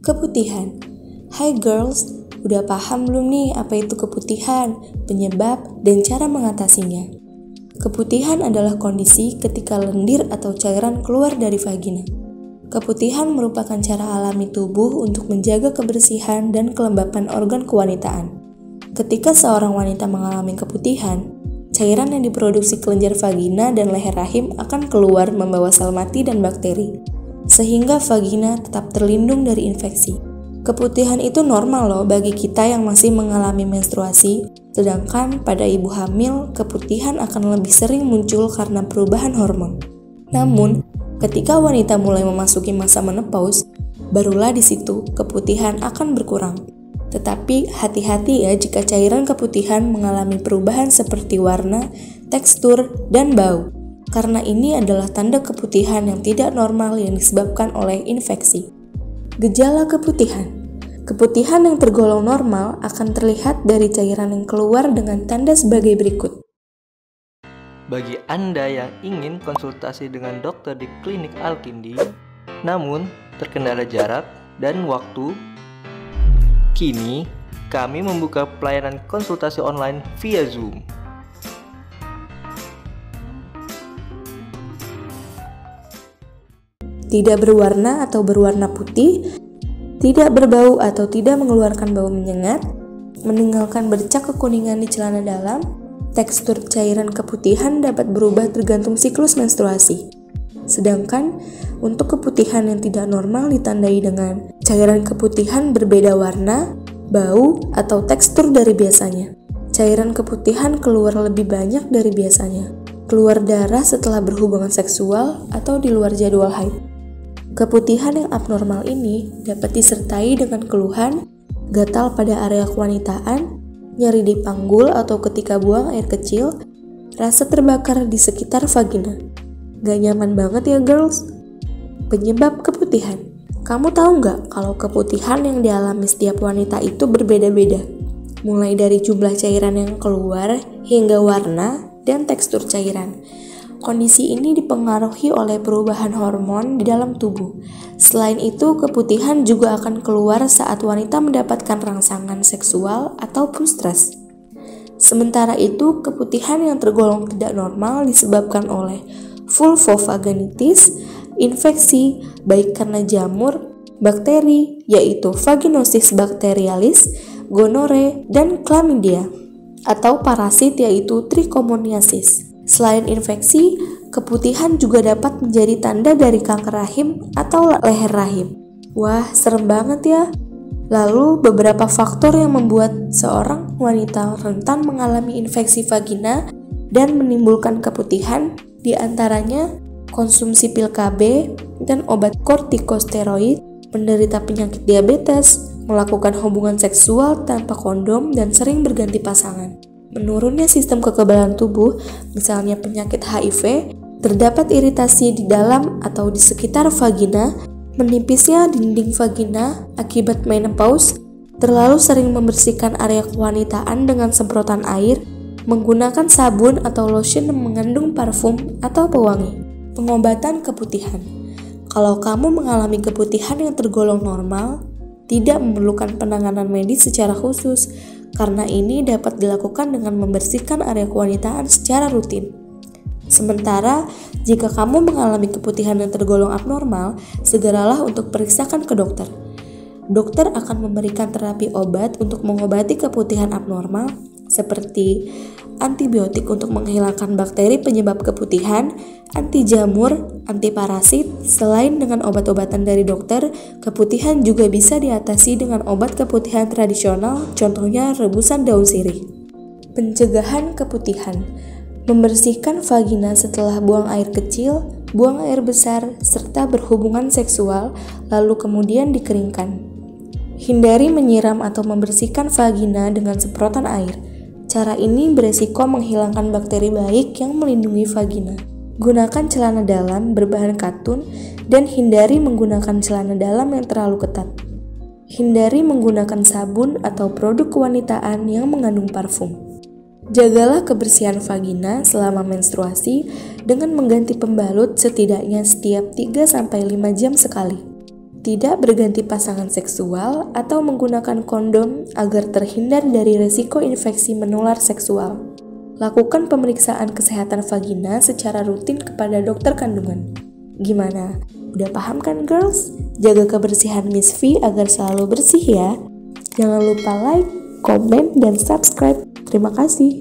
Keputihan. Hai girls, udah paham belum nih apa itu keputihan, penyebab, dan cara mengatasinya? Keputihan adalah kondisi ketika lendir atau cairan keluar dari vagina. Keputihan merupakan cara alami tubuh untuk menjaga kebersihan dan kelembapan organ kewanitaan. Ketika seorang wanita mengalami keputihan, cairan yang diproduksi kelenjar vagina dan leher rahim akan keluar membawa sel mati dan bakteri, sehingga vagina tetap terlindung dari infeksi. Keputihan itu normal loh bagi kita yang masih mengalami menstruasi, sedangkan pada ibu hamil, keputihan akan lebih sering muncul karena perubahan hormon. Namun, ketika wanita mulai memasuki masa menopause, barulah di situ keputihan akan berkurang. Tetapi hati-hati ya jika cairan keputihan mengalami perubahan seperti warna, tekstur, dan bau, karena ini adalah tanda keputihan yang tidak normal yang disebabkan oleh infeksi. Gejala keputihan. Keputihan yang tergolong normal akan terlihat dari cairan yang keluar dengan tanda sebagai berikut. Bagi Anda yang ingin konsultasi dengan dokter di klinik Al-Kindi, namun terkendala jarak dan waktu, kini kami membuka pelayanan konsultasi online via Zoom. Tidak berwarna atau berwarna putih, tidak berbau atau tidak mengeluarkan bau menyengat, meninggalkan bercak kekuningan di celana dalam. Tekstur cairan keputihan dapat berubah tergantung siklus menstruasi. Sedangkan untuk keputihan yang tidak normal ditandai dengan cairan keputihan berbeda warna, bau, atau tekstur dari biasanya. Cairan keputihan keluar lebih banyak dari biasanya. Keluar darah setelah berhubungan seksual atau di luar jadwal haid. Keputihan yang abnormal ini dapat disertai dengan keluhan, gatal pada area kewanitaan, nyeri di panggul atau ketika buang air kecil, rasa terbakar di sekitar vagina. Gak nyaman banget ya girls? Penyebab keputihan. Kamu tahu nggak kalau keputihan yang dialami setiap wanita itu berbeda-beda? Mulai dari jumlah cairan yang keluar hingga warna dan tekstur cairan. Kondisi ini dipengaruhi oleh perubahan hormon di dalam tubuh. Selain itu, keputihan juga akan keluar saat wanita mendapatkan rangsangan seksual ataupun stres. Sementara itu, keputihan yang tergolong tidak normal disebabkan oleh vulvovaginitis, infeksi baik karena jamur, bakteri yaitu vaginosis bacterialis, gonore, dan chlamydia, atau parasit yaitu trichomoniasis. Selain infeksi, keputihan juga dapat menjadi tanda dari kanker rahim atau leher rahim. Wah, serem banget ya. Lalu, beberapa faktor yang membuat seorang wanita rentan mengalami infeksi vagina dan menimbulkan keputihan, diantaranya konsumsi pil KB dan obat kortikosteroid, menderita penyakit diabetes, melakukan hubungan seksual tanpa kondom, dan sering berganti pasangan. Menurunnya sistem kekebalan tubuh, misalnya penyakit HIV, terdapat iritasi di dalam atau di sekitar vagina, menipisnya dinding vagina akibat menopause, terlalu sering membersihkan area kewanitaan dengan semprotan air, menggunakan sabun atau lotion yang mengandung parfum atau pewangi. Pengobatan keputihan. Kalau kamu mengalami keputihan yang tergolong normal, tidak memerlukan penanganan medis secara khusus, karena ini dapat dilakukan dengan membersihkan area kewanitaan secara rutin. Sementara, jika kamu mengalami keputihan yang tergolong abnormal, segeralah untuk periksakan ke dokter. Dokter akan memberikan terapi obat untuk mengobati keputihan abnormal, seperti antibiotik untuk menghilangkan bakteri penyebab keputihan, anti jamur, anti parasit. Selain dengan obat-obatan dari dokter, keputihan juga bisa diatasi dengan obat keputihan tradisional, contohnya rebusan daun sirih. Pencegahan keputihan. Membersihkan vagina setelah buang air kecil, buang air besar, serta berhubungan seksual, lalu kemudian dikeringkan. Hindari menyiram atau membersihkan vagina dengan semprotan air. Cara ini beresiko menghilangkan bakteri baik yang melindungi vagina. Gunakan celana dalam berbahan katun dan hindari menggunakan celana dalam yang terlalu ketat. Hindari menggunakan sabun atau produk kewanitaan yang mengandung parfum. Jagalah kebersihan vagina selama menstruasi dengan mengganti pembalut setidaknya setiap 3-5 jam sekali. Tidak berganti pasangan seksual atau menggunakan kondom agar terhindar dari resiko infeksi menular seksual. Lakukan pemeriksaan kesehatan vagina secara rutin kepada dokter kandungan. Gimana? Udah paham kan girls? Jaga kebersihan Miss V agar selalu bersih ya. Jangan lupa like, komen, dan subscribe. Terima kasih.